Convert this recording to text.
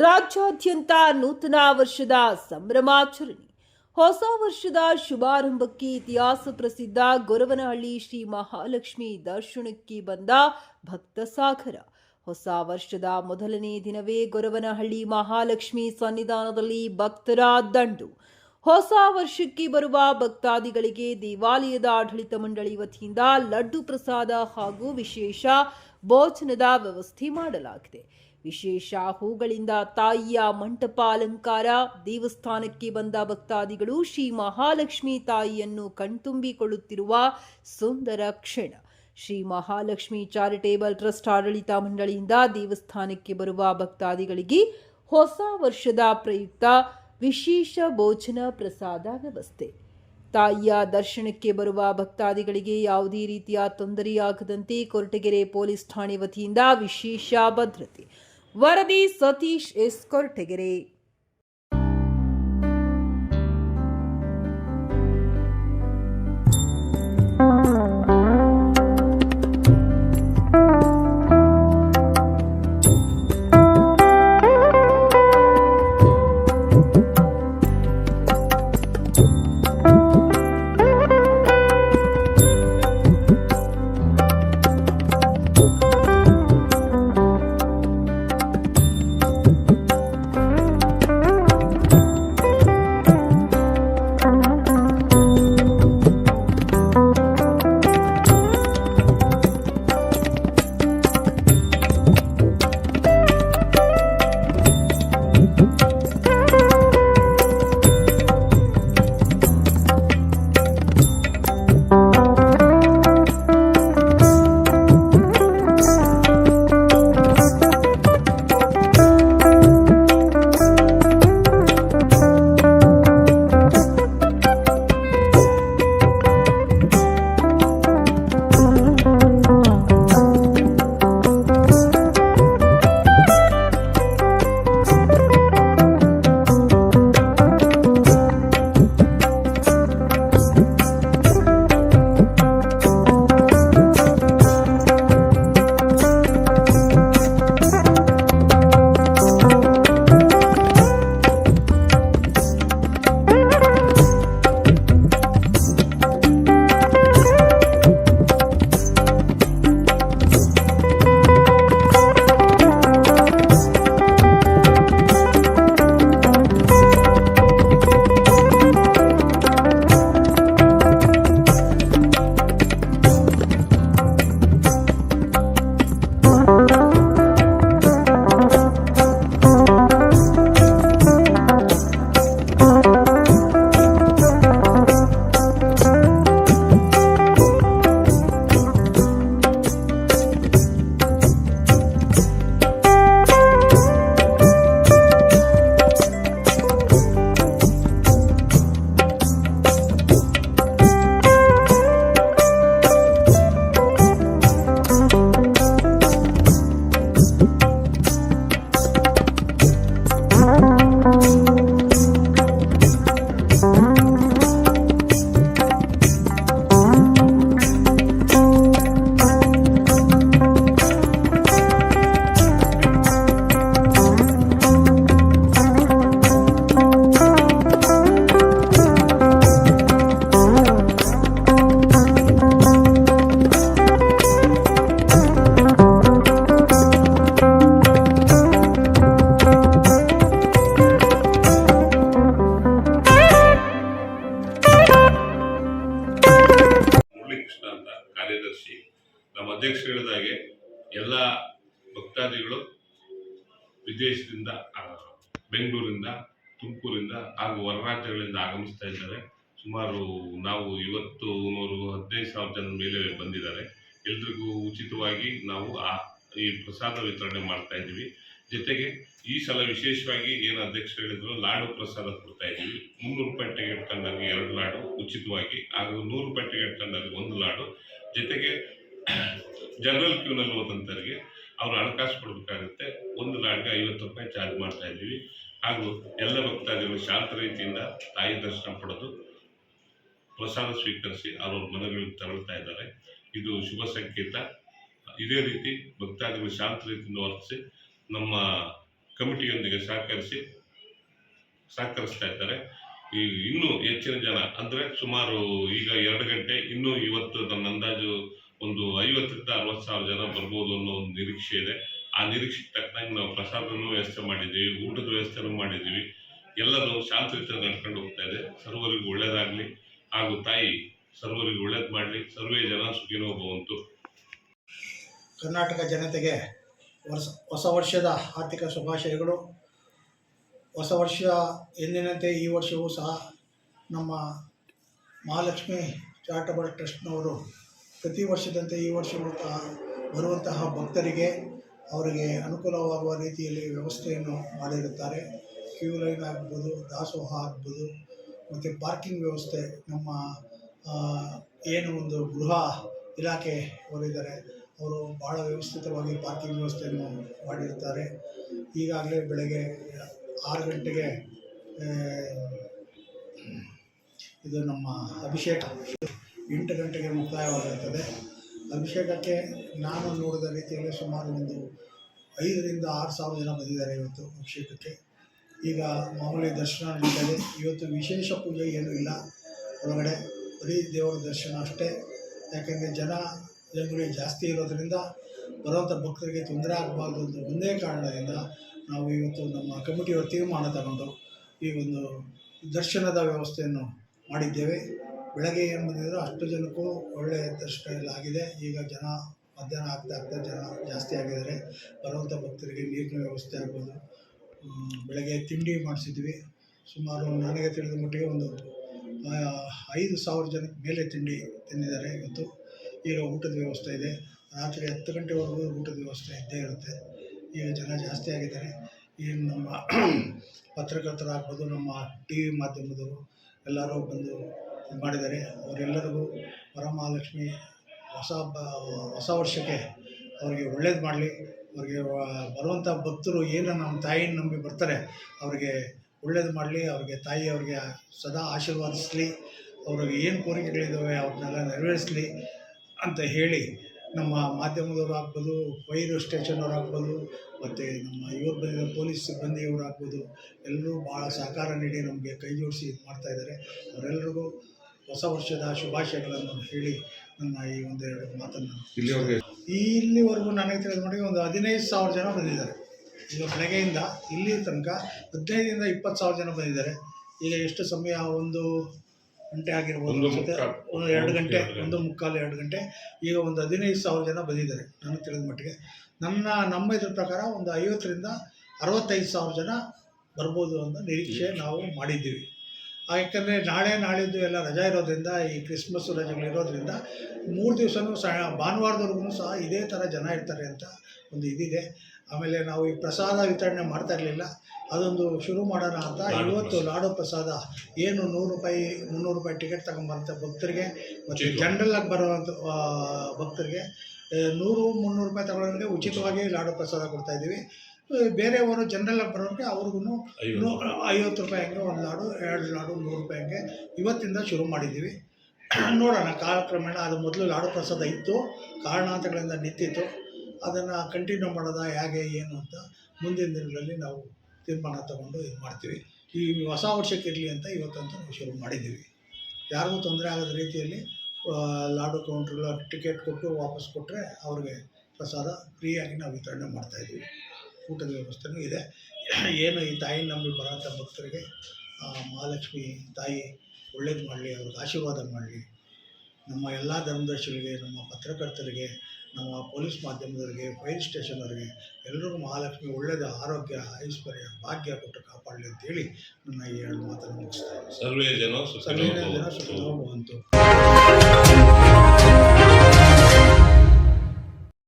ರಾಜ್ಯಾದ್ಯಂತ ನೂತನ ವರ್ಷದ ಸಂಭ್ರಮಾಚರಣೆ. ಹೊಸ ವರ್ಷದ ಶುಭಾರಂಭಕ್ಕೆ ಇತಿಹಾಸ ಪ್ರಸಿದ್ಧ ಗೊರವನಹಳ್ಳಿ ಶ್ರೀ ಮಹಾಲಕ್ಷ್ಮಿ ದರ್ಶನಕ್ಕೆ ಬಂದ ಭಕ್ತ ಸಾಗರ. ಹೊಸ ವರ್ಷದ ಮೊದಲನೇ ದಿನವೇ ಗೊರವನಹಳ್ಳಿ ಮಹಾಲಕ್ಷ್ಮಿ ಸನ್ನಿಧಾನದಲ್ಲಿ ಭಕ್ತರ ದಂಡು. ಹೊಸ ವರ್ಷಕ್ಕೆ ಬರುವ ಭಕ್ತಾದಿಗಳಿಗೆ ದೇವಾಲಯದ ಆಡಳಿತ ಮಂಡಳಿ ವತಿಯಿಂದ ಲಡ್ಡು ಪ್ರಸಾದ ಹಾಗೂ ವಿಶೇಷ ಭೋಜನದ ವ್ಯವಸ್ಥೆ ಮಾಡಲಾಗಿದೆ. ವಿಶೇಷ ಹೂಗಳಿಂದ ತಾಯಿಯ ಮಂಟಪ ಅಲಂಕಾರ. ದೇವಸ್ಥಾನಕ್ಕೆ ಬಂದ ಭಕ್ತಾದಿಗಳು ಶ್ರೀ ಮಹಾಲಕ್ಷ್ಮಿ ತಾಯಿಯನ್ನು ಕಣ್ತುಂಬಿಕೊಳ್ಳುತ್ತಿರುವ ಸುಂದರ ಕ್ಷಣ. ಶ್ರೀ ಮಹಾಲಕ್ಷ್ಮಿ ಚಾರಿಟೇಬಲ್ ಟ್ರಸ್ಟ್ ಆಡಳಿತ ಮಂಡಳಿಯಿಂದ ದೇವಸ್ಥಾನಕ್ಕೆ ಬರುವ ಭಕ್ತಾದಿಗಳಿಗೆ ಹೊಸ ವರ್ಷದ ಪ್ರಯುಕ್ತ ವಿಶೇಷ ಭೋಜನ ಪ್ರಸಾದ ವ್ಯವಸ್ಥೆ. ತಾಯಿಯ ದರ್ಶನಕ್ಕೆ ಬರುವ ಭಕ್ತಾದಿಗಳಿಗೆ ಯಾವುದೇ ರೀತಿಯ ತೊಂದರೆಯಾಗದಂತೆ ಕೊರಟಗೆರೆ ಪೊಲೀಸ್ ಠಾಣೆ ವತಿಯಿಂದ ವಿಶೇಷ ಭದ್ರತೆ. ವರದಿ ಸತೀಶ್ ಎಸ್, ಕೊರಟಗೆರೆ. ಕಾರ್ಯದರ್ಶಿ ನಮ್ಮ ಅಧ್ಯಕ್ಷರು ಹೇಳಿದಾಗೆ ಎಲ್ಲ ಭಕ್ತಾದಿಗಳು ವಿದೇಶದಿಂದ, ಬೆಂಗಳೂರಿಂದ, ತುಮಕೂರಿಂದ ಹಾಗೂ ಹೊರ ರಾಜ್ಯಗಳಿಂದ ಆಗಮಿಸ್ತಾ ಇದ್ದಾರೆ. ಸುಮಾರು ನಾವು ಇವತ್ತು 115,000 ಜನ ಮೇಲೆ ಬಂದಿದ್ದಾರೆ. ಎಲ್ರಿಗೂ ಉಚಿತವಾಗಿ ನಾವು ಈ ಪ್ರಸಾದ ವಿತರಣೆ ಮಾಡ್ತಾ ಇದ್ದೀವಿ. ಜೊತೆಗೆ ಈ ಸಲ ವಿಶೇಷವಾಗಿ ಏನು ಅಧ್ಯಕ್ಷರು ಹೇಳಿದ್ರು, ಲಾಡು ಪ್ರಸಾದ ಕೊಡ್ತಾ ಇದ್ದೀವಿ. 300 ರೂಪಾಯಿ ಟಿಕೆಟ್ ಕಂಡಾಗ 2 ಲಾಡು ಉಚಿತವಾಗಿ, ಹಾಗೂ 100 ರೂಪಾಯಿ ಟಿಕೆಟ್ ಕಂಡಾಗ 1 ಲಾಡು. ಜೊತೆಗೆ ಜನರಲ್ ಕ್ಯೂನಲ್ಲಿ ಹೋದಂಥವ್ರಿಗೆ ಅವರು ಹಣಕಾಸು ಕೊಡಬೇಕಾಗುತ್ತೆ. 1 ಲಾಡ್ಗೆ 50 ರೂಪಾಯಿ ಚಾರ್ಜ್ ಮಾಡ್ತಾ ಇದ್ದೀವಿ. ಹಾಗೂ ಎಲ್ಲ ಭಕ್ತಾದಿಗಳು ಶಾಂತ ರೀತಿಯಿಂದ ತಾಯಿ ದರ್ಶನ ಪಡೆದು ಪ್ರಸಾದ ಸ್ವೀಕರಿಸಿ ಅವರ ಮನೆಗಳಿಗೆ ತೆರಳುತ್ತಾ ಇದ್ದಾರೆ. ಇದು ಶುಭ ಸಂಕೇತ. ಇದೇ ರೀತಿ ಭಕ್ತಾದಿಗಳು ಶಾಂತ ರೀತಿಯಿಂದ ವರ್ತಿಸಿ ನಮ್ಮ ಕಮಿಟಿಯೊಂದಿಗೆ ಸಹಕರಿಸ್ತಾ ಇದ್ದಾರೆ. ಈ ಇನ್ನೂ ಹೆಚ್ಚಿನ ಜನ ಅಂದರೆ ಸುಮಾರು ಈಗ 2 ಗಂಟೆ, ಇನ್ನೂ ಇವತ್ತು ನನ್ನ ಅಂದಾಜು ಒಂದು 50,000 ರಿಂದ 60,000 ಜನ ಬರ್ಬೋದು ಅನ್ನೋ ಒಂದು ನಿರೀಕ್ಷೆ ಇದೆ. ಆ ನಿರೀಕ್ಷೆಗೆ ತಕ್ಕಂಗೆ ನಾವು ಪ್ರಸಾದನೂ ವ್ಯವಸ್ಥೆ ಮಾಡಿದ್ದೀವಿ, ಊಟದ ವ್ಯವಸ್ಥೆನೂ ಮಾಡಿದ್ದೀವಿ. ಎಲ್ಲರೂ ಶಾಂತಿಯುತವಾಗಿ ನಡ್ಕೊಂಡು ಹೋಗ್ತಾ ಇದೆ. ಸರ್ವರಿಗೂ ಒಳ್ಳೆಯದಾಗಲಿ ಹಾಗೂ ತಾಯಿ ಸರ್ವರಿಗೂ ಒಳ್ಳೇದು ಮಾಡಲಿ. ಸರ್ವೇ ಜನ ಸುಖಿನೋ ಭವಂತು. ಕರ್ನಾಟಕ ಜನತೆಗೆ ಹೊಸ ವರ್ಷದ ಆರ್ಥಿಕ ಶುಭಾಶಯಗಳು. ಹೊಸ ವರ್ಷ ಎಂದಿನಂತೆ ಈ ವರ್ಷವೂ ಸಹ ನಮ್ಮ ಮಹಾಲಕ್ಷ್ಮಿ ಚಾರಿಟಬಲ್ ಟ್ರಸ್ಟ್ನವರು ಪ್ರತಿ ವರ್ಷದಂತೆ ಈ ವರ್ಷವೂ ಸಹ ಬರುವಂತಹ ಭಕ್ತರಿಗೆ ಅವರಿಗೆ ಅನುಕೂಲವಾಗುವ ರೀತಿಯಲ್ಲಿ ವ್ಯವಸ್ಥೆಯನ್ನು ಮಾಡಿರುತ್ತಾರೆ. ಕ್ಯೂ ಲೈನ್ ಆಗ್ಬೋದು, ದಾಸೋಹ ಆಗ್ಬೋದು, ಮತ್ತು ಪಾರ್ಕಿಂಗ್ ವ್ಯವಸ್ಥೆ ನಮ್ಮ ಏನು ಒಂದು ಗೃಹ ಇಲಾಖೆ ಅವರಿದ್ದಾರೆ, ಅವರು ಭಾಳ ವ್ಯವಸ್ಥಿತವಾಗಿ ಪಾರ್ಕಿಂಗ್ ವ್ಯವಸ್ಥೆಯನ್ನು ಮಾಡಿರ್ತಾರೆ. ಈಗಾಗಲೇ ಬೆಳಗ್ಗೆ 6 ಗಂಟೆಗೆ ಇದು ನಮ್ಮ ಅಭಿಷೇಕ 8 ಗಂಟೆಗೆ ಮುಕ್ತಾಯವಾಗಿರುತ್ತದೆ. ಅಭಿಷೇಕಕ್ಕೆ ನಾನು ನೋಡಿದ ರೀತಿಯಲ್ಲಿ ಸುಮಾರು ಒಂದು 5,000 ರಿಂದ 6,000 ಜನ ಬಂದಿದ್ದಾರೆ ಇವತ್ತು ಅಭಿಷೇಕಕ್ಕೆ. ಈಗ ಮಾಮೂಲಿ ದರ್ಶನ ನಡೀತದೆ. ಇವತ್ತು ವಿಶೇಷ ಪೂಜೆ ಏನೂ ಇಲ್ಲ, ಒಳಗಡೆ ಬರೀ ದೇವರ ದರ್ಶನ ಅಷ್ಟೇ. ಯಾಕೆಂದರೆ ಜನಗಳು ಜಾಸ್ತಿ ಇರೋದರಿಂದ ಬರುವಂಥ ಭಕ್ತರಿಗೆ ತೊಂದರೆ ಆಗಬಾರ್ದು ಅಂತ ಒಂದೇ ಕಾರಣದಿಂದ ನಾವು ಇವತ್ತು ನಮ್ಮ ಕಮಿಟಿಯವರು ತೀರ್ಮಾನ ತಗೊಂಡು ಈ ಒಂದು ದರ್ಶನದ ವ್ಯವಸ್ಥೆಯನ್ನು ಮಾಡಿದ್ದೇವೆ. ಬೆಳಗ್ಗೆ ಏನು ಬಂದಿದ್ರು ಅಷ್ಟು ಜನಕ್ಕೂ ಒಳ್ಳೆಯ ದರ್ಶನ ಎಲ್ಲ ಆಗಿದೆ. ಈಗ ಜನ ಮಧ್ಯಾಹ್ನ ಆಗ್ತಾ ಜನ ಜಾಸ್ತಿ ಆಗಿದ್ದಾರೆ. ಬರುವಂಥ ಭಕ್ತರಿಗೆ ನೀರಿನ ವ್ಯವಸ್ಥೆ ಆಗ್ಬೋದು. ಬೆಳಗ್ಗೆ ತಿಂಡಿ ಮಾಡಿಸಿದ್ವಿ. ಸುಮಾರು ನನಗೆ ತಿಳಿದ ಮಟ್ಟಿಗೆ ಒಂದು 5,000 ಜನಕ್ಕೆ ಮೇಲೆ ತಿಂಡಿ ತಿಂದಿದ್ದಾರೆ ಇವತ್ತು. ಈಗ ಊಟದ ವ್ಯವಸ್ಥೆ ಇದೆ. ರಾತ್ರಿ 10 ಗಂಟೆವರೆಗೂ ಊಟದ ವ್ಯವಸ್ಥೆ ಇದ್ದೇ ಇರುತ್ತೆ. ಈಗ ಜನ ಜಾಸ್ತಿ ಆಗಿದ್ದಾರೆ. ಏನು ನಮ್ಮ ಪತ್ರಕರ್ತರಾಗ್ಬೋದು, ನಮ್ಮ TV ಮಾಧ್ಯಮದವರು ಎಲ್ಲರೂ ಬಂದು ಮಾಡಿದ್ದಾರೆ. ಅವರೆಲ್ಲರಿಗೂ ವರಮಹಾಲಕ್ಷ್ಮಿ ಹೊಸ ವರ್ಷಕ್ಕೆ ಅವರಿಗೆ ಒಳ್ಳೇದು ಮಾಡಲಿ. ಅವರಿಗೆ ಬರುವಂಥ ಭಕ್ತರು ಏನು ನಮ್ಮ ತಾಯಿನ ನಂಬಿ ಬರ್ತಾರೆ ಅವರಿಗೆ ಒಳ್ಳೇದು ಮಾಡಲಿ. ಅವ್ರಿಗೆ ತಾಯಿ ಅವ್ರಿಗೆ ಸದಾ ಆಶೀರ್ವಾದಿಸಲಿ. ಅವ್ರಿಗೆ ಏನು ಕೋರಿಕೆಗಳಿದ್ದಾವೆ ಅವ್ರನ್ನೆಲ್ಲ ನೆರವೇರಿಸಲಿ ಅಂತ ಹೇಳಿ ನಮ್ಮ ಮಾಧ್ಯಮದವರು ಆಗ್ಬೋದು, ಫೈರ್ ಸ್ಟೇಷನವ್ರು ಆಗ್ಬೋದು, ಮತ್ತು ನಮ್ಮ ಇವ್ರು ಬಂದಿರೋ ಪೊಲೀಸ್ ಸಿಬ್ಬಂದಿಯವರು ಆಗ್ಬೋದು, ಎಲ್ಲರೂ ಭಾಳ ಸಹಕಾರ ನೀಡಿ ನಮಗೆ ಕೈ ಜೋಡಿಸಿ ಇದು ಮಾಡ್ತಾಯಿದ್ದಾರೆ. ಅವರೆಲ್ಲರಿಗೂ ಹೊಸ ವರ್ಷದ ಶುಭಾಶಯಗಳನ್ನು ಹೇಳಿ ನನ್ನ ಈ ಒಂದೆರಡು ಮಾತನ್ನು ಇಲ್ಲಿವರೆಗೂ ನನಗೆ ತಿಳಿದ ಮಟ್ಟಿಗೆ ಒಂದು 15,000 ಜನ ಬಂದಿದ್ದಾರೆ. ಈಗ ಬೆಳಗ್ಗೆಯಿಂದ ಇಲ್ಲಿ ತನಕ 15,000 ರಿಂದ 20,000 ಜನ ಬಂದಿದ್ದಾರೆ. ಈಗ ಎಷ್ಟು ಸಮಯ, 1 ಗಂಟೆ ಆಗಿರ್ಬೋದು, 2 ಗಂಟೆ, 1:45, 2 ಗಂಟೆ. ಈಗ ಒಂದು 15,000 ಜನ ಬಂದಿದ್ದಾರೆ ನನಗೆ ತಿಳಿದ ಮಟ್ಟಿಗೆ. ನಮ್ಮ ಇದ್ರ ಪ್ರಕಾರ ಒಂದು 50,000 ರಿಂದ 65,000 ಜನ ಬರ್ಬೋದು ಅಂತ ನಿರೀಕ್ಷೆ ನಾವು ಮಾಡಿದ್ದೀವಿ. ಯಾಕೆಂದರೆ ನಾಳಿದ್ದು ಎಲ್ಲ ರಜಾ ಇರೋದ್ರಿಂದ, ಈ ಕ್ರಿಸ್ಮಸ್ ರಜೆಗಳಿರೋದ್ರಿಂದ 3 ದಿವಸನೂ ಭಾನುವಾರದವರೆಗೂ ಸಹ ಇದೇ ಥರ ಜನ ಇರ್ತಾರೆ ಅಂತ ಒಂದು ಇದಿದೆ. ಆಮೇಲೆ ನಾವು ಈ ಪ್ರಸಾದ ವಿತರಣೆ ಮಾಡ್ತಾ ಇರಲಿಲ್ಲ, ಅದೊಂದು ಶುರು ಮಾಡೋಣ ಅಂತ ಇವತ್ತು ಲಾಡು ಪ್ರಸಾದ ಏನು 100 ರೂಪಾಯಿ 300 ರೂಪಾಯಿ ಟಿಕೆಟ್ ತಗೊಂಬಂಥ ಭಕ್ತರಿಗೆ ಮತ್ತು ಜನರಲ್ಲಾಗಿ ಬರುವಂಥ ಭಕ್ತರಿಗೆ 100-300 ರೂಪಾಯಿ ತಗೊಳ್ಳೋರಿಗೆ ಉಚಿತವಾಗಿ ಲಾಡು ಪ್ರಸಾದ ಕೊಡ್ತಾಯಿದ್ದೀವಿ. ಬೇರೆಯವರು ಜನರಲ್ಲಾಗಿ ಬರೋರಿಗೆ ಅವ್ರಿಗೂ 50 ರೂಪಾಯಿ ಹಂಗೆ 1 ಲಾಡು, 2 ಲಾಡು 100 ರೂಪಾಯಿ ಹಂಗೆ ಇವತ್ತಿಂದ ಶುರು ಮಾಡಿದ್ದೀವಿ. ನೋಡೋಣ ಕಾಲಕ್ರಮೇಣ. ಅದು ಮೊದಲು ಲಾಡು ಪ್ರಸಾದ ಇತ್ತು, ಕಾರಣಾಂತರಗಳಿಂದ ನಿಂತಿತ್ತು. ಅದನ್ನು ಕಂಟಿನ್ಯೂ ಮಾಡೋದ ಹೇಗೆ ಏನು ಅಂತ ಮುಂದಿನ ದಿನಗಳಲ್ಲಿ ನಾವು ತೀರ್ಮಾನ ತಗೊಂಡು ಇದು ಮಾಡ್ತೀವಿ. ಈ ಹೊಸ ವರ್ಷಕ್ಕೆ ಇರಲಿ ಅಂತ ಇವತ್ತಂತೂ ನಾವು ಶುರು ಮಾಡಿದ್ದೀವಿ. ಯಾರಿಗೂ ತೊಂದರೆ ಆಗದ ರೀತಿಯಲ್ಲಿ ಲಾಡು ಕೌಂಟ್ರುಗಳ ಟಿಕೆಟ್ ಕೊಟ್ಟು ವಾಪಸ್ ಕೊಟ್ಟರೆ ಅವ್ರಿಗೆ ಪ್ರಸಾದ ಫ್ರೀಯಾಗಿ ನಾವು ವಿತರಣೆ ಮಾಡ್ತಾಯಿದ್ದೀವಿ. ಊಟದ ವ್ಯವಸ್ಥೆನೂ ಇದೆ. ಏನು ಈ ತಾಯಿನ ನಂಬಿ ಬರೋಂಥ ಭಕ್ತರಿಗೆ ಮಹಾಲಕ್ಷ್ಮಿ ತಾಯಿ ಒಳ್ಳೇದು ಮಾಡಲಿ, ಅವ್ರಿಗೆ ಆಶೀರ್ವಾದ ಮಾಡಲಿ. ನಮ್ಮ ಎಲ್ಲ ಧರ್ಮದರ್ಶಿಗಳಿಗೆ, ನಮ್ಮ ಪತ್ರಕರ್ತರಿಗೆ, ನಮ್ಮ ಪೊಲೀಸ್ ಮಾಧ್ಯಮದವರಿಗೆ, ಫೈರ್ ಸ್ಟೇಷನವರಿಗೆ ಎಲ್ಲರಿಗೂ ಮಹಾಲಕ್ಷ್ಮಿ ಒಳ್ಳೆಯದ ಆರೋಗ್ಯ, ಐಶ್ವರ್ಯ, ಭಾಗ್ಯ ಕೊಟ್ಟು ಕಾಪಾಡಲಿ ಅಂತೇಳಿ ನನ್ನ ಈ 2 ಮಾತನ್ನು ಮುಗಿಸ್ತಾ ಇದ್ದೀನಿ. ಸರ್ವೇ ಜನ ಸುಖಿನೋ ಭವಂತು.